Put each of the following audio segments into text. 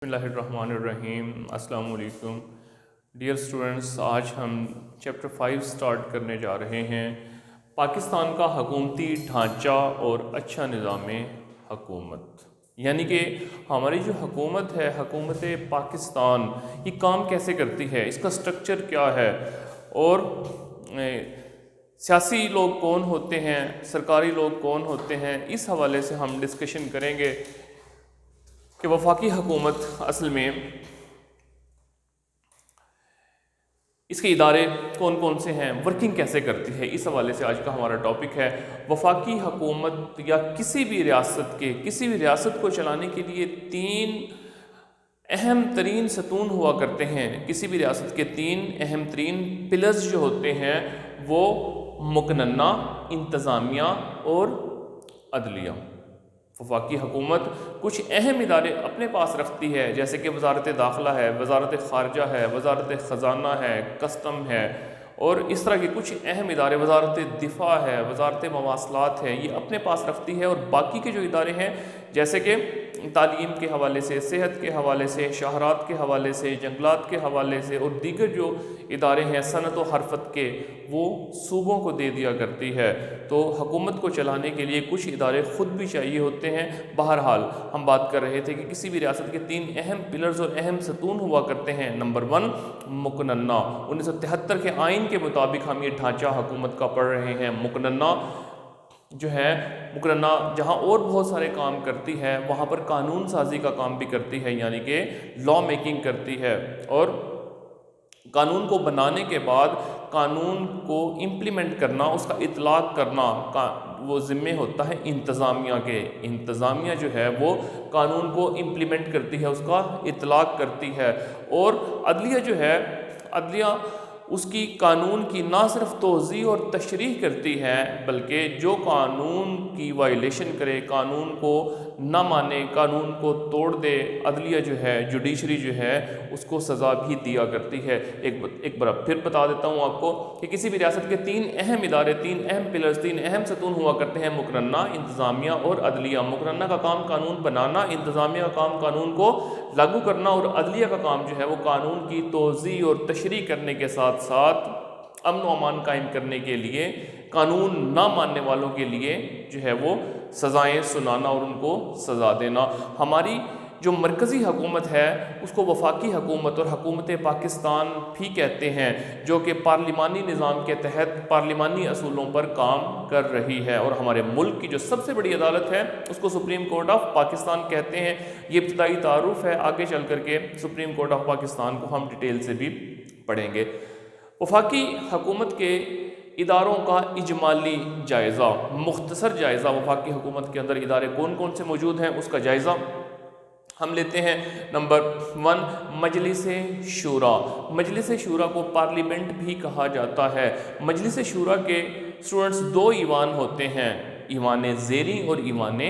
بسم اللہ الرحمن الرحیم۔ السلام علیکم ڈیئر اسٹوڈنٹس، آج ہم چیپٹر 5 سٹارٹ کرنے جا رہے ہیں، پاکستان کا حکومتی ڈھانچہ اور اچھا نظام حکومت۔ یعنی کہ ہماری جو حکومت ہے، حکومت پاکستان، یہ کام کیسے کرتی ہے، اس کا سٹرکچر کیا ہے، اور سیاسی لوگ کون ہوتے ہیں، سرکاری لوگ کون ہوتے ہیں، اس حوالے سے ہم ڈسکشن کریں گے کہ وفاقی حکومت اصل میں اس کے ادارے کون کون سے ہیں، ورکنگ کیسے کرتی ہے، اس حوالے سے آج کا ہمارا ٹاپک ہے۔ وفاقی حکومت یا کسی بھی ریاست کو چلانے کے لیے 3 اہم ترین ستون ہوا کرتے ہیں۔ کسی بھی ریاست کے 3 اہم ترین پلرز جو ہوتے ہیں وہ مقننہ، انتظامیہ اور عدلیہ۔ وفاقی حکومت کچھ اہم ادارے اپنے پاس رکھتی ہے، جیسے کہ وزارت داخلہ ہے، وزارت خارجہ ہے، وزارت خزانہ ہے، کسٹم ہے، اور اس طرح کے کچھ اہم ادارے، وزارت دفاع ہے، وزارت مواصلات ہے، یہ اپنے پاس رکھتی ہے۔ اور باقی کے جو ادارے ہیں، جیسے کہ تعلیم کے حوالے سے، صحت کے حوالے سے، شاہراہات کے حوالے سے، جنگلات کے حوالے سے، اور دیگر جو ادارے ہیں صنعت و حرفت کے، وہ صوبوں کو دے دیا کرتی ہے۔ تو حکومت کو چلانے کے لیے کچھ ادارے خود بھی چاہیے ہوتے ہیں۔ بہرحال ہم بات کر رہے تھے کہ کسی بھی ریاست کے 3 اہم پلرز اور اہم ستون ہوا کرتے ہیں۔ نمبر 1 مقننہ، 1973 کے آئین کے مطابق ہم یہ ڈھانچہ حکومت کا پڑھ رہے ہیں۔ مقننہ جو ہے، مقننہ جہاں اور بہت سارے کام کرتی ہے، وہاں پر قانون سازی کا کام بھی کرتی ہے، یعنی کہ لا میکنگ کرتی ہے، اور قانون کو بنانے کے بعد قانون کو امپلیمنٹ کرنا، اس کا اطلاق کرنا، وہ ذمہ ہوتا ہے انتظامیہ کے۔ انتظامیہ جو ہے وہ قانون کو امپلیمنٹ کرتی ہے، اس کا اطلاق کرتی ہے۔ اور عدلیہ جو ہے، عدلیہ اس کی قانون کی نہ صرف توضیح اور تشریح کرتی ہے، بلکہ جو قانون کی وائلیشن کرے، قانون کو نہ مانے، قانون کو توڑ دے، عدلیہ جو ہے، جوڈیشری جو ہے، اس کو سزا بھی دیا کرتی ہے۔ ایک بار پھر بتا دیتا ہوں آپ کو کہ کسی بھی ریاست کے 3 اہم ادارے، 3 اہم پلرز، 3 اہم ستون ہوا کرتے ہیں: مقننہ، انتظامیہ اور عدلیہ۔ مقننہ کا کام قانون بنانا، انتظامیہ کا کام قانون کو لاگو کرنا، اور عدلیہ کا کام جو ہے وہ قانون کی توضیح اور تشریح کرنے کے ساتھ ساتھ امن و امان قائم کرنے کے لیے، قانون نہ ماننے والوں کے لیے جو ہے وہ سزائیں سنانا اور ان کو سزا دینا۔ ہماری جو مرکزی حکومت ہے اس کو وفاقی حکومت اور حکومت پاکستان بھی کہتے ہیں، جو کہ پارلیمانی نظام کے تحت پارلیمانی اصولوں پر کام کر رہی ہے۔ اور ہمارے ملک کی جو سب سے بڑی عدالت ہے اس کو سپریم کورٹ آف پاکستان کہتے ہیں۔ یہ ابتدائی تعارف ہے، آگے چل کر کے سپریم کورٹ آف پاکستان کو ہم ڈیٹیل سے بھی پڑھیں گے۔ وفاقی حکومت کے اداروں کا اجمالی جائزہ، مختصر جائزہ، وفاقی حکومت کے اندر ادارے کون کون سے موجود ہیں اس کا جائزہ ہم لیتے ہیں۔ نمبر 1 مجلس شورا۔ مجلس شورا کو پارلیمنٹ بھی کہا جاتا ہے۔ مجلس شورا کے اسٹوڈنٹس 2 ایوان ہوتے ہیں، ایوان زیری اور ایوان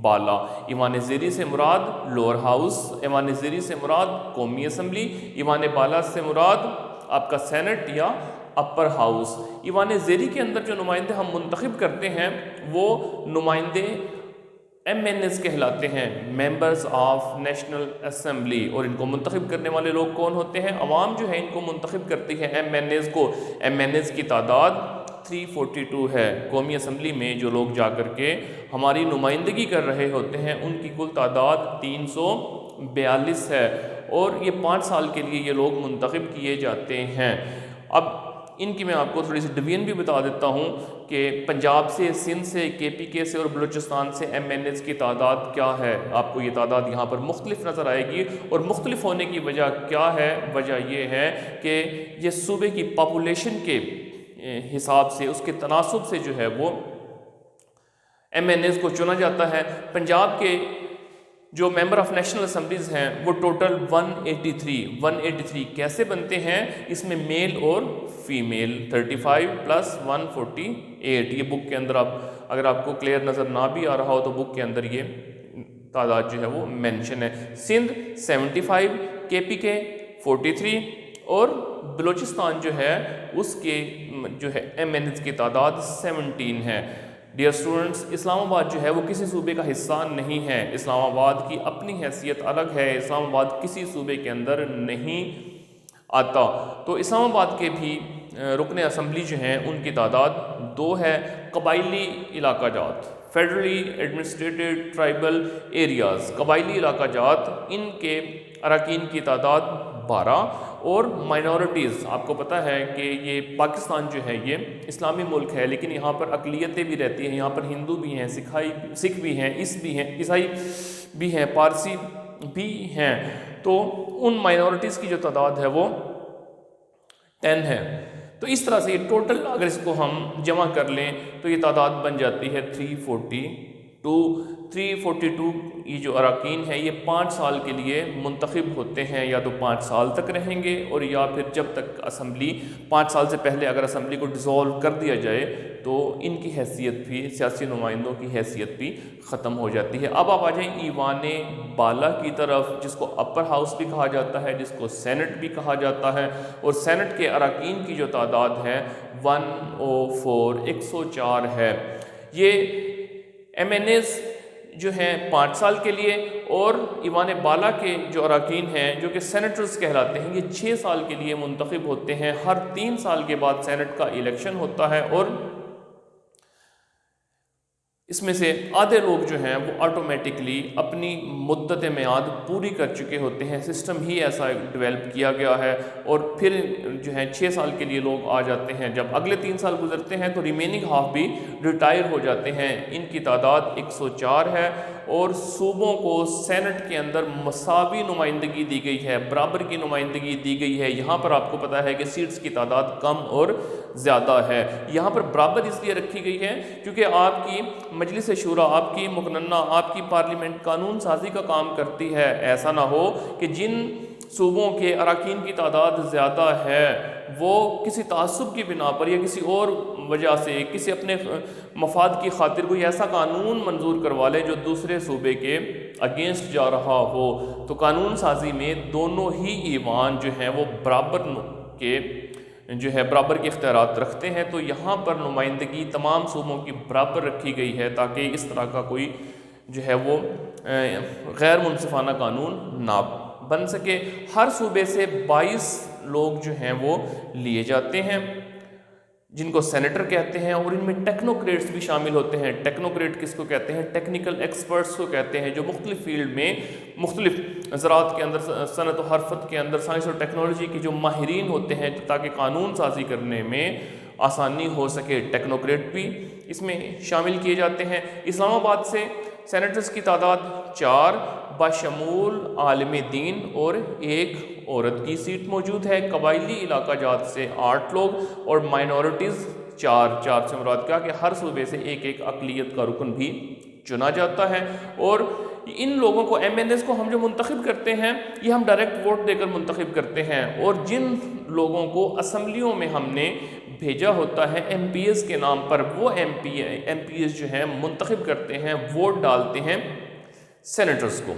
بالا۔ ایوان زیری سے مراد لوور ہاؤس، ایوان زیری سے مراد قومی اسمبلی، ایوان بالا سے مراد آپ کا سینٹ یا اپر ہاؤس۔ ایوان زیری کے اندر جو نمائندے ہم منتخب کرتے ہیں وہ نمائندے MNAs کہلاتے ہیں، ممبرز آف نیشنل اسمبلی۔ اور ان کو منتخب کرنے والے لوگ کون ہوتے ہیں؟ عوام جو ہے ان کو منتخب کرتی ہے MNAs کو۔ MNAs کی تعداد 342 ہے۔ قومی اسمبلی میں جو لوگ جا کر کے ہماری نمائندگی کر رہے ہوتے ہیں ان کی کل تعداد 342 ہے، اور یہ 5 سال کے لیے یہ لوگ منتخب کیے جاتے ہیں۔ اب ان کی میں آپ کو تھوڑی سی ڈویژن بھی بتا دیتا ہوں کہ پنجاب سے، سندھ سے، KPK سے اور بلوچستان سے MNAs کی تعداد کیا ہے۔ آپ کو یہ تعداد یہاں پر مختلف نظر آئے گی، اور مختلف ہونے کی وجہ کیا ہے؟ وجہ یہ ہے کہ یہ صوبے کی پاپولیشن کے حساب سے، اس کے تناسب سے جو ہے وہ MNAs کو چنا جاتا ہے۔ پنجاب کے جو ممبر آف نیشنل اسمبلیز ہیں وہ ٹوٹل 183 کیسے بنتے ہیں؟ اس میں میل اور فیمیل 35 + 148۔ یہ بک کے اندر اگر آپ کو کلیئر نظر نہ بھی آ رہا ہو تو بک کے اندر یہ تعداد جو ہے وہ مینشن ہے۔ سندھ 75، KPK 43، اور بلوچستان جو ہے اس کے جو ہے MNAs کی تعداد 17 ہے۔ ڈیئر اسٹوڈنٹس، اسلام آباد جو ہے وہ کسی صوبے کا حصہ نہیں ہے، اسلام آباد کی اپنی حیثیت الگ ہے، اسلام آباد کسی صوبے کے اندر نہیں آتا۔ تو اسلام آباد کے بھی رکن اسمبلی جو ہیں ان کی تعداد 2 ہے۔ قبائلی علاقہ جات، فیڈرلی ایڈمنسٹریٹڈ ٹرائبل ایریاز، قبائلی علاقہ جات، ان کے اراکین کی تعداد 12، اور مائنورٹیز، آپ کو پتہ ہے کہ یہ پاکستان جو ہے یہ اسلامی ملک ہے، لیکن یہاں پر اقلیتیں بھی رہتی ہیں، یہاں پر ہندو بھی ہیں، سکھ بھی ہیں، عیسائی بھی ہیں، پارسی بھی ہیں، تو ان مائنورٹیز کی جو تعداد ہے وہ 10 ہے۔ تو اس طرح سے یہ ٹوٹل اگر اس کو ہم جمع کر لیں تو یہ تعداد بن جاتی ہے 342۔ یہ جو اراکین ہیں یہ 5 سال کے لیے منتخب ہوتے ہیں، یا تو 5 سال تک رہیں گے، اور یا پھر جب تک اسمبلی 5 سال سے پہلے اگر اسمبلی کو ڈیزولو کر دیا جائے تو ان کی حیثیت بھی، سیاسی نمائندوں کی حیثیت بھی ختم ہو جاتی ہے۔ اب آپ آ جائیں ایوان بالا کی طرف، جس کو اپر ہاؤس بھی کہا جاتا ہے، جس کو سینٹ بھی کہا جاتا ہے، اور سینٹ کے اراکین کی جو تعداد ہے 104 ہے۔ یہ ایم این ایز جو ہیں 5 سال کے لیے، اور ایوان بالا کے جو اراکین ہیں جو کہ سینیٹرز کہلاتے ہیں، یہ 6 سال کے لیے منتخب ہوتے ہیں۔ ہر 3 سال کے بعد سینٹ کا الیکشن ہوتا ہے، اور اس میں سے آدھے لوگ جو ہیں وہ آٹومیٹکلی اپنی مدت میعاد پوری کر چکے ہوتے ہیں، سسٹم ہی ایسا ڈیولپ کیا گیا ہے، اور پھر جو ہے 6 سال کے لیے لوگ آ جاتے ہیں۔ جب اگلے 3 سال گزرتے ہیں تو ریمیننگ ہاف بھی ریٹائر ہو جاتے ہیں۔ ان کی تعداد 104 ہے، اور صوبوں کو سینٹ کے اندر مساوی نمائندگی دی گئی ہے، برابر کی نمائندگی دی گئی ہے۔ یہاں پر آپ کو پتہ ہے کہ سیٹس کی تعداد کم اور زیادہ ہے۔ یہاں پر برابر اس لیے رکھی گئی ہے کیونکہ آپ کی مجلس شورا، آپ کی مقننہ، آپ کی پارلیمنٹ قانون سازی کا کام کرتی ہے۔ ایسا نہ ہو کہ جن صوبوں کے اراکین کی تعداد زیادہ ہے وہ کسی تعصب کی بنا پر یا کسی اور وجہ سے، کسی اپنے مفاد کی خاطر کوئی ایسا قانون منظور کروا لے جو دوسرے صوبے کے اگینسٹ جا رہا ہو، تو قانون سازی میں دونوں ہی ایوان جو ہیں وہ برابر کے اختیارات رکھتے ہیں۔ تو یہاں پر نمائندگی تمام صوبوں کی برابر رکھی گئی ہے تاکہ اس طرح کا کوئی جو ہے وہ غیر منصفانہ قانون نہ بن سکے۔ ہر صوبے سے 22 لوگ جو ہیں وہ لیے جاتے ہیں جن کو سینیٹر کہتے ہیں، اور ان میں ٹیکنوکریٹس بھی شامل ہوتے ہیں۔ ٹیکنوکریٹ کس کو کہتے ہیں؟ ٹیکنیکل ایکسپرٹس کو کہتے ہیں، جو مختلف فیلڈ میں، مختلف زراعت کے اندر، صنعت و حرفت کے اندر، سائنس اور ٹیکنالوجی کے جو ماہرین ہوتے ہیں تاکہ قانون سازی کرنے میں آسانی ہو سکے۔ ٹیکنوکریٹ بھی اس میں شامل کیے جاتے ہیں۔ اسلام آباد سے سینیٹرز کی تعداد 4 بشمول عالم دین اور 1 عورت کی سیٹ موجود ہے۔ قبائلی علاقہ جات سے 8 لوگ، اور مائنورٹیز 4 سے مراد کیا کہ ہر صوبے سے ایک اقلیت کا رکن بھی چنا جاتا ہے۔ اور ان لوگوں کو، ایم این ایز کو ہم جو منتخب کرتے ہیں یہ ہم ڈائریکٹ ووٹ دے کر منتخب کرتے ہیں، اور جن لوگوں کو اسمبلیوں میں ہم نے بھیجا ہوتا ہے ایم پی ایز کے نام پر، وہ ایم پی ایز جو ہیں منتخب کرتے ہیں، ووٹ ڈالتے ہیں سینیٹرز کو۔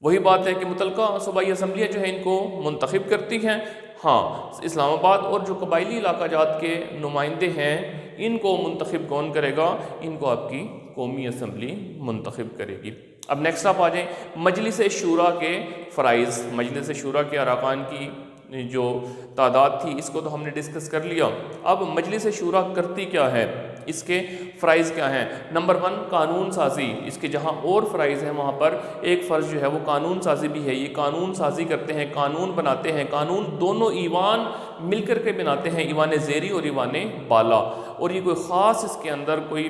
وہی بات ہے کہ متعلقہ صوبائی اسمبلیاں جو ہیں ان کو منتخب کرتی ہیں۔ ہاں، اسلام آباد اور جو قبائلی علاقہ جات کے نمائندے ہیں ان کو منتخب کون کرے گا؟ ان کو آپ کی قومی اسمبلی منتخب کرے گی۔ اب نیکسٹ آپ آ جائیں مجلس شورا کے فرائض۔ مجلس شورا کے اراکان کی جو تعداد تھی اس کو تو ہم نے ڈسکس کر لیا۔ اب مجلس شورا کرتی کیا ہے، اس کے فرائض کیا ہیں؟ نمبر 1 قانون سازی۔ اس کے جہاں اور فرائض ہیں وہاں پر ایک فرض جو ہے وہ قانون سازی بھی ہے۔ یہ قانون سازی کرتے ہیں، قانون بناتے ہیں۔ قانون دونوں ایوان مل کر کے بناتے ہیں، ایوان زیری اور ایوان بالا، اور یہ کوئی خاص اس کے اندر کوئی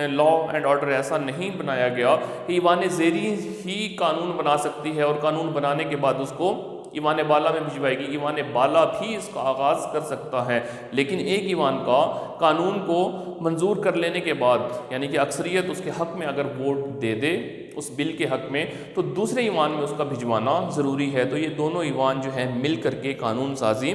لا اینڈ آرڈر ایسا نہیں بنایا گیا کہ ایوان زیری ہی قانون بنا سکتی ہے اور قانون بنانے کے بعد اس کو ایوان بالا میں بھجوائے گی۔ ایوان بالا بھی اس کا آغاز کر سکتا ہے، لیکن ایک ایوان کا قانون کو منظور کر لینے کے بعد، یعنی کہ اکثریت اس کے حق میں اگر ووٹ دے دے اس بل کے حق میں، تو دوسرے ایوان میں اس کا بھجوانا ضروری ہے۔ تو یہ دونوں ایوان جو ہیں مل کر کے قانون سازی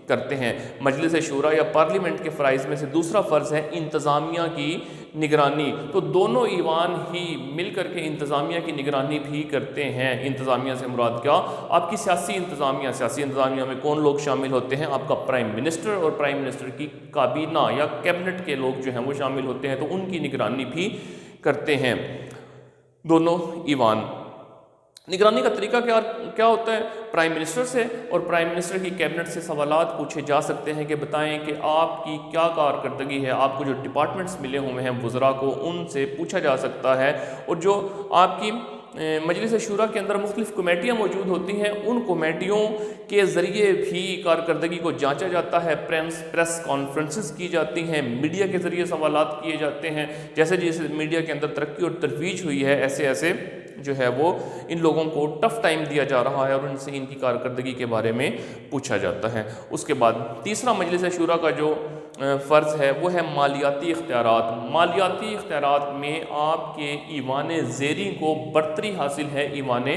کرتے ہیں۔ مجلس شورا یا پارلیمنٹ کے فرائض میں سے دوسرا فرض ہے انتظامیہ کی نگرانی، تو دونوں ایوان ہی مل کر کے انتظامیہ کی نگرانی بھی کرتے ہیں۔ انتظامیہ سے مراد کیا؟ آپ کی سیاسی انتظامیہ میں کون لوگ شامل ہوتے ہیں؟ آپ کا پرائم منسٹر اور پرائم منسٹر کی کابینہ یا کیبنٹ کے لوگ جو ہیں وہ شامل ہوتے ہیں، تو ان کی نگرانی بھی کرتے ہیں دونوں ایوان۔ نگرانی کا طریقہ کیا ہوتا ہے؟ پرائم منسٹر سے اور پرائم منسٹر کی کیبنٹ سے سوالات پوچھے جا سکتے ہیں کہ بتائیں کہ آپ کی کیا کارکردگی ہے، آپ کو جو ڈپارٹمنٹس ملے ہوئے ہیں وزراء کو، ان سے پوچھا جا سکتا ہے، اور جو آپ کی مجلس شورا کے اندر مختلف کمیٹیاں موجود ہوتی ہیں، ان کمیٹیوں کے ذریعے بھی کارکردگی کو جانچا جاتا ہے، پریس کانفرنسز کی جاتی ہیں، میڈیا کے ذریعے سوالات کیے جاتے ہیں، جیسے جیسے میڈیا کے اندر ترقی اور ترویج ہوئی ہے ایسے ایسے جو ہے وہ ان لوگوں کو ٹف ٹائم دیا جا رہا ہے اور ان سے ان کی کارکردگی کے بارے میں پوچھا جاتا ہے۔ اس کے بعد تیسرا مجلس شورا کا جو فرض ہے وہ ہے مالیاتی اختیارات۔ مالیاتی اختیارات میں آپ کے ایوان زیریں کو برتری حاصل ہے ایوان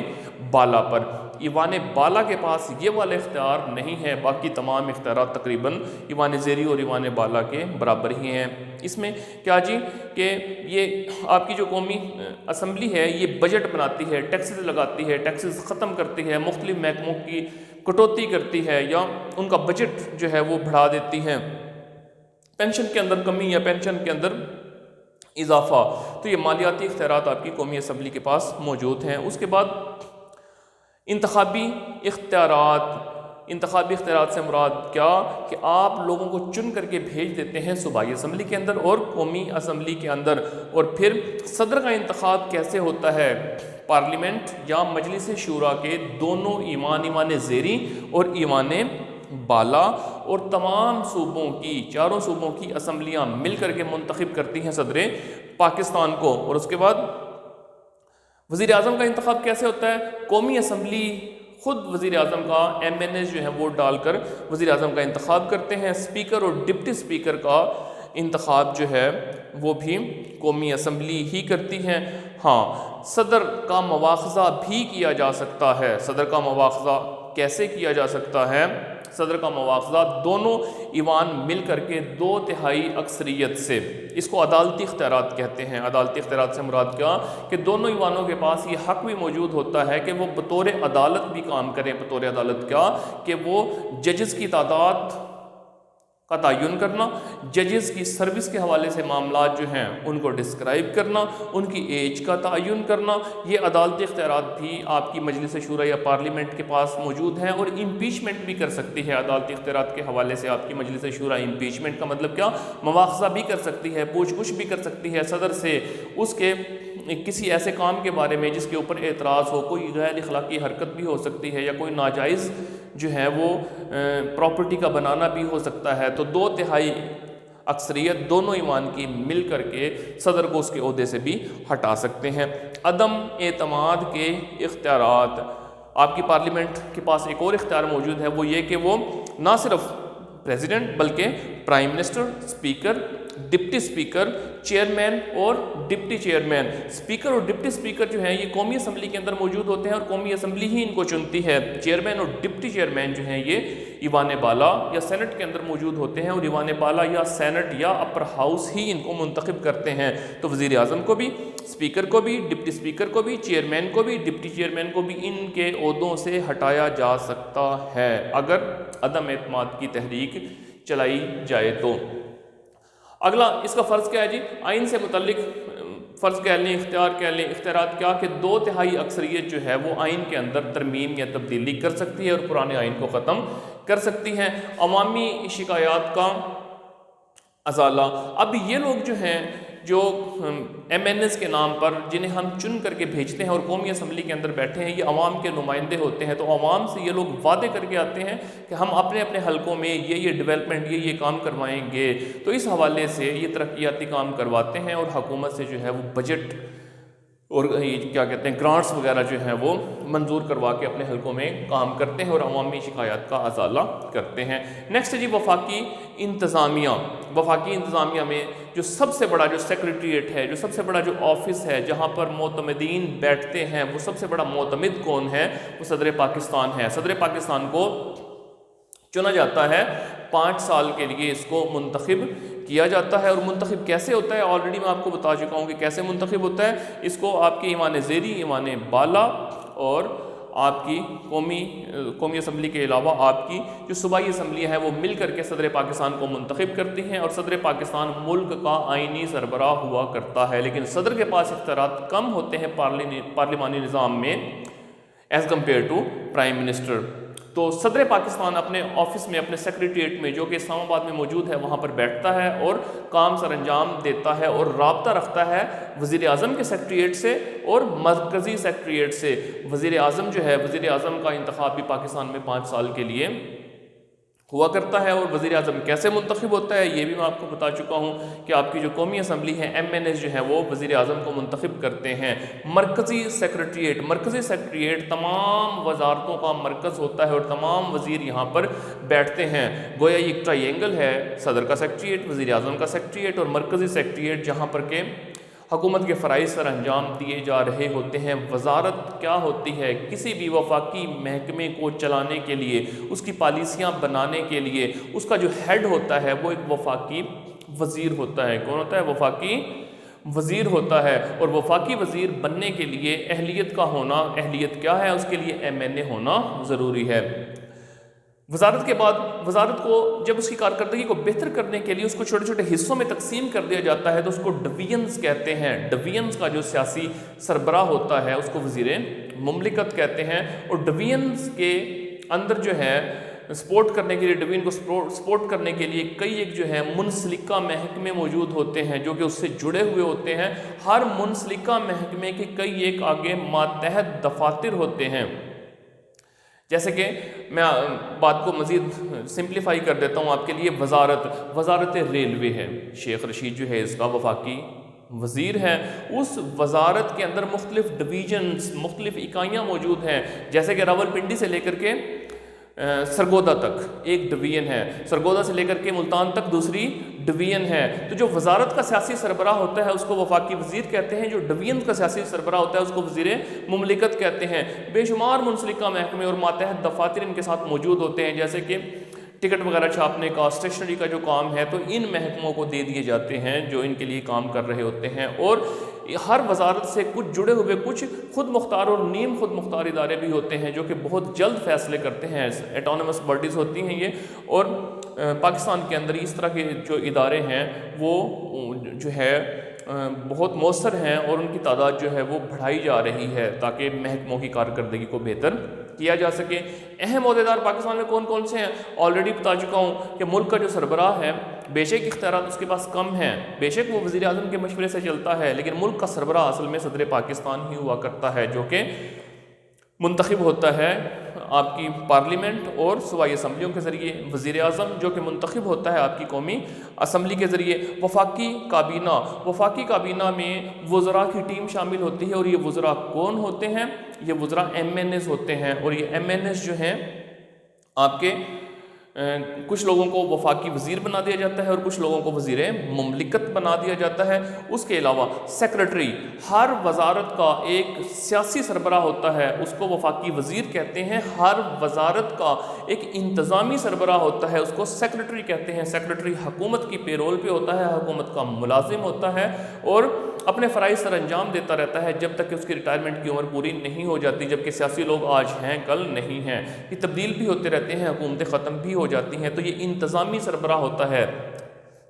بالا پر۔ ایوان بالا کے پاس یہ والے اختیار نہیں ہے، باقی تمام اختیارات تقریباً ایوان زیری اور ایوان بالا کے برابر ہی ہیں۔ اس میں کیا جی کہ یہ آپ کی جو قومی اسمبلی ہے یہ بجٹ بناتی ہے، ٹیکسز لگاتی ہے، ٹیکسز ختم کرتی ہے، مختلف محکموں کی کٹوتی کرتی ہے یا ان کا بجٹ جو ہے وہ بڑھا دیتی ہے، پینشن کے اندر کمی یا پینشن کے اندر اضافہ، تو یہ مالیاتی اختیارات آپ کی قومی اسمبلی کے پاس موجود ہیں۔ اس کے بعد انتخابی اختیارات سے مراد کیا کہ آپ لوگوں کو چن کر کے بھیج دیتے ہیں صوبائی اسمبلی کے اندر اور قومی اسمبلی کے اندر، اور پھر صدر کا انتخاب کیسے ہوتا ہے؟ پارلیمنٹ یا مجلس شورا کے دونوں ایوان زیریں اور ایوان بالا اور تمام صوبوں کی، چاروں صوبوں کی اسمبلیاں مل کر کے منتخب کرتی ہیں صدر پاکستان کو۔ اور اس کے بعد وزیر اعظم کا انتخاب کیسے ہوتا ہے؟ قومی اسمبلی خود وزیر اعظم کا ایم این ایز جو ہیں ووٹ ڈال کر وزیر اعظم کا انتخاب کرتے ہیں۔ اسپیکر اور ڈپٹی اسپیکر کا انتخاب جو ہے وہ بھی قومی اسمبلی ہی کرتی ہے۔ ہاں، صدر کا مواخذہ بھی کیا جا سکتا ہے۔ صدر کا مواخذہ کیسے کیا جا سکتا ہے؟ صدر کا مواخذہ دونوں ایوان مل کر کے 2/3 اکثریت سے، اس کو عدالتی اختیارات کہتے ہیں۔ عدالتی اختیارات سے مراد کیا کہ دونوں ایوانوں کے پاس یہ حق بھی موجود ہوتا ہے کہ وہ بطور عدالت بھی کام کریں۔ بطور عدالت کیا کہ وہ ججز کی تعداد کا تعین کرنا، ججز کی سروس کے حوالے سے معاملات جو ہیں ان کو ڈسکرائب کرنا، ان کی ایج کا تعین کرنا، یہ عدالتی اختیارات بھی آپ کی مجلس شورا یا پارلیمنٹ کے پاس موجود ہیں۔ اور امپیچمنٹ بھی کر سکتی ہے عدالتی اختیارات کے حوالے سے آپ کی مجلس شورا۔ امپیچمنٹ کا مطلب کیا؟ مواخذہ بھی کر سکتی ہے، پوچھ گچھ بھی کر سکتی ہے صدر سے اس کے کسی ایسے کام کے بارے میں جس کے اوپر اعتراض ہو، کوئی غیر اخلاقی حرکت بھی ہو سکتی ہے یا کوئی ناجائز جو ہے وہ پراپرٹی کا بنانا بھی ہو سکتا ہے۔ تو 2/3 اکثریت دونوں ایوان کی مل کر کے صدر کو اس کے عہدے سے بھی ہٹا سکتے ہیں۔ عدم اعتماد کے اختیارات، آپ کی پارلیمنٹ کے پاس ایک اور اختیار موجود ہے، وہ یہ کہ وہ نہ صرف پریزیڈنٹ بلکہ prime minister, speaker, deputy speaker, chairman اور ڈپٹی چیئرمین، اسپیکر اور ڈپٹی اسپیکر جو ہیں یہ قومی اسمبلی کے اندر موجود ہوتے ہیں اور قومی اسمبلی ہی ان کو چنتی ہے۔ چیئرمین اور ڈپٹی چیئرمین جو ہیں یہ ایوان بالا یا سینٹ کے اندر موجود ہوتے ہیں اور ایوان بالا یا سینٹ یا اپر ہاؤس ہی ان کو منتخب کرتے ہیں۔ تو وزیر اعظم کو بھی، اسپیکر کو بھی، ڈپٹی اسپیکر کو بھی، چیئرمین کو بھی، ڈپٹی چیئرمین کو بھی ان کے عہدوں سے ہٹایا جا سکتا ہے اگر عدم اعتماد کی تحریک چلائی جائے تو۔ اگلا اس کا فرض کیا ہے جی؟ آئین سے متعلق فرض کہہ لیں، اختیار کہہ لیں، اختیارات کیا کہ 2/3 اکثریت جو ہے وہ آئین کے اندر ترمیم یا تبدیلی کر سکتی ہے اور پرانے آئین کو ختم کر سکتی ہیں۔ عوامی شکایات کا ازالہ، اب یہ لوگ جو ہیں جو ایم این ایز کے نام پر جنہیں ہم چن کر کے بھیجتے ہیں اور قومی اسمبلی کے اندر بیٹھے ہیں، یہ عوام کے نمائندے ہوتے ہیں، تو عوام سے یہ لوگ وعدے کر کے آتے ہیں کہ ہم اپنے اپنے حلقوں میں یہ ڈیولپمنٹ یہ کام کروائیں گے، تو اس حوالے سے یہ ترقیاتی کام کرواتے ہیں اور حکومت سے جو ہے وہ بجٹ اور کیا کہتے ہیں گرانٹس وغیرہ جو ہیں وہ منظور کروا کے اپنے حلقوں میں کام کرتے ہیں اور عوامی شکایات کا ازالہ کرتے ہیں۔ نیکسٹ جی وفاقی انتظامیہ۔ وفاقی انتظامیہ میں جو سب سے بڑا جو سیکریٹریٹ ہے، جو سب سے بڑا جو آفس ہے جہاں پر معتمدین بیٹھتے ہیں، وہ سب سے بڑا معتمد کون ہے؟ وہ صدر پاکستان ہے۔ صدر پاکستان کو چنا جاتا ہے 5 سال کے لیے اس کو منتخب کیا جاتا ہے. اور منتخب کیسے ہوتا ہے آلریڈی میں آپ کو بتا چکا ہوں کہ کیسے منتخب ہوتا ہے. اس کو آپ کے ایوان زیری، ایوان بالا اور آپ کی قومی اسمبلی کے علاوہ آپ کی جو صوبائی اسمبلیاں ہیں وہ مل کر کے صدر پاکستان کو منتخب کرتی ہیں. اور صدر پاکستان ملک کا آئینی سربراہ ہوا کرتا ہے، لیکن صدر کے پاس اختیارات کم ہوتے ہیں پارلیمانی نظام میں as compare to prime minister. تو صدر پاکستان اپنے آفس میں، اپنے سیکریٹریٹ میں جو کہ اسلام آباد میں موجود ہے، وہاں پر بیٹھتا ہے اور کام سر انجام دیتا ہے اور رابطہ رکھتا ہے وزیر اعظم کے سیکریٹریٹ سے اور مرکزی سیکریٹریٹ سے. وزیر اعظم جو ہے، وزیر اعظم کا انتخاب بھی پاکستان میں 5 سال کے لیے ہوا کرتا ہے. اور وزیر اعظم کیسے منتخب ہوتا ہے یہ بھی میں آپ کو بتا چکا ہوں کہ آپ کی جو قومی اسمبلی ہے MNAs جو ہیں وہ وزیر اعظم کو منتخب کرتے ہیں. مرکزی سیکریٹریٹ تمام وزارتوں کا مرکز ہوتا ہے اور تمام وزیر یہاں پر بیٹھتے ہیں. گویا یہ ایک ٹرائی اینگل ہے، صدر کا سیکریٹریٹ، وزیر اعظم کا سیکریٹریٹ اور مرکزی سیکریٹریٹ، جہاں پر کہ حکومت کے فرائض سر انجام دیے جا رہے ہوتے ہیں. وزارت کیا ہوتی ہے؟ کسی بھی وفاقی محکمے کو چلانے کے لیے، اس کی پالیسیاں بنانے کے لیے اس کا جو ہیڈ ہوتا ہے وہ ایک وفاقی وزیر ہوتا ہے. کون ہوتا ہے؟ وفاقی وزیر ہوتا ہے. اور وفاقی وزیر بننے کے لیے اہلیت کا ہونا، اہلیت کیا ہے؟ اس کے لیے MNA ہونا ضروری ہے. وزارت کے بعد وزارت کو جب اس کی کارکردگی کو بہتر کرنے کے لیے اس کو چھوٹے چھوٹے حصوں میں تقسیم کر دیا جاتا ہے تو اس کو ڈویژنز کہتے ہیں. ڈویژنز کا جو سیاسی سربراہ ہوتا ہے اس کو وزیر مملکت کہتے ہیں. اور ڈویژنز کے اندر جو ہے سپورٹ کرنے کے لیے، ڈویژن کو سپورٹ کرنے کے لیے کئی ایک جو ہے منسلکہ محکمے موجود ہوتے ہیں جو کہ اس سے جڑے ہوئے ہوتے ہیں. ہر منسلکہ محکمے کے کئی ایک آگے ماتحت دفاتر ہوتے ہیں. جیسے کہ میں بات کو مزید سمپلیفائی کر دیتا ہوں آپ کے لیے. وزارت ریلوے ہے، شیخ رشید جو ہے اس کا وفاقی وزیر ہے. اس وزارت کے اندر مختلف ڈویژنز، مختلف اکائیاں موجود ہیں. جیسے کہ راولپنڈی سے لے کر کے سرگودا تک ایک ڈویژن ہے، سرگودا سے لے کر کے ملتان تک دوسری ڈویژن ہے. تو جو وزارت کا سیاسی سربراہ ہوتا ہے اس کو وفاقی وزیر کہتے ہیں. جو ڈویژن کا سیاسی سربراہ ہوتا ہے اس کو وزیر مملکت کہتے ہیں. بے شمار منسلکہ محکمے اور ماتحت دفاتر ان کے ساتھ موجود ہوتے ہیں، جیسے کہ ٹکٹ وغیرہ چھاپنے کا، اسٹیشنری کا جو کام ہے تو ان محکموں کو دے دیے جاتے ہیں جو ان کے لیے کام کر رہے ہوتے ہیں. اور ہر وزارت سے کچھ جڑے ہوئے کچھ خود مختار اور نیم خود مختار ادارے بھی ہوتے ہیں جو کہ بہت جلد فیصلے کرتے ہیں. ایٹونمس باڈیز ہوتی ہیں یہ. اور پاکستان کے اندر اس طرح کے جو ادارے ہیں وہ جو ہے بہت مؤثر ہیں اور ان کی تعداد جو ہے وہ بڑھائی جا رہی ہے تاکہ محکموں کی کارکردگی کو بہتر کیا جا سکے. اہم عہدیدار پاکستان میں کون کون سے ہیں آلریڈی بتا چکا ہوں کہ ملک کا جو سربراہ ہے بے شک اختیارات اس کے پاس کم ہیں، بے شک وہ وزیر اعظم کے مشورے سے چلتا ہے، لیکن ملک کا سربراہ اصل میں صدر پاکستان ہی ہوا کرتا ہے جو کہ منتخب ہوتا ہے آپ کی پارلیمنٹ اور صوبائی اسمبلیوں کے ذریعے. وزیر اعظم جو کہ منتخب ہوتا ہے آپ کی قومی اسمبلی کے ذریعے. وفاقی کابینہ میں وزراء کی ٹیم شامل ہوتی ہے. اور یہ وزراء کون ہوتے ہیں؟ یہ وزراء MNAs ہوتے ہیں. اور یہ MNAs جو ہیں آپ کے کچھ لوگوں کو وفاقی وزیر بنا دیا جاتا ہے اور کچھ لوگوں کو وزیر مملکت بنا دیا جاتا ہے. اس کے علاوہ سیکریٹری، ہر وزارت کا ایک سیاسی سربراہ ہوتا ہے اس کو وفاقی وزیر کہتے ہیں. ہر وزارت کا ایک انتظامی سربراہ ہوتا ہے اس کو سیکریٹری کہتے ہیں. سیکریٹری حکومت کی پے رول پہ ہوتا ہے، حکومت کا ملازم ہوتا ہے اور اپنے فرائض سر انجام دیتا رہتا ہے جب تک کہ اس کی ریٹائرمنٹ کی عمر پوری نہیں ہو جاتی. جبکہ سیاسی لوگ آج ہیں کل نہیں ہیں، یہ تبدیل بھی ہوتے رہتے ہیں، حکومتیں ختم بھی ہو جاتی ہیں. تو یہ انتظامی سربراہ ہوتا ہے.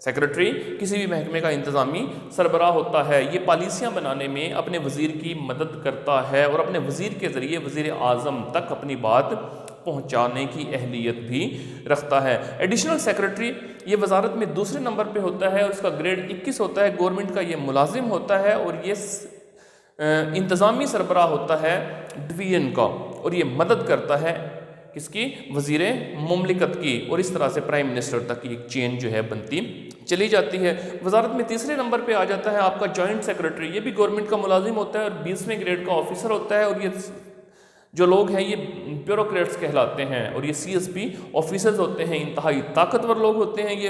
سیکریٹری کسی بھی محکمے کا انتظامی سربراہ ہوتا ہے. یہ پالیسیاں بنانے میں اپنے وزیر کی مدد کرتا ہے اور اپنے وزیر کے ذریعے وزیر اعظم تک اپنی بات پہنچانے کی اہلیت بھی رکھتا ہے. ایڈیشنل سیکریٹری یہ وزارت میں دوسرے نمبر پہ ہوتا ہے اور اس کا گریڈ 21 ہوتا ہے. گورنمنٹ کا یہ ملازم ہوتا ہے اور یہ انتظامی سربراہ ہوتا ہے ڈویژن کا اور یہ مدد کرتا ہے کس کی؟ وزیر مملکت کی. اور اس طرح سے پرائم منسٹر تک ایک چین جو ہے بنتی چلی جاتی ہے. وزارت میں تیسرے نمبر پہ آ جاتا ہے آپ کا جوائنٹ سیکریٹری. یہ بھی گورنمنٹ کا ملازم ہوتا ہے اور 20ویں گریڈ کا آفیسر ہوتا ہے. اور یہ جو لوگ ہیں یہ بیوروکریٹس کہلاتے ہیں اور یہ CSP آفیسرز ہوتے ہیں. انتہائی طاقتور لوگ ہوتے ہیں یہ.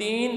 3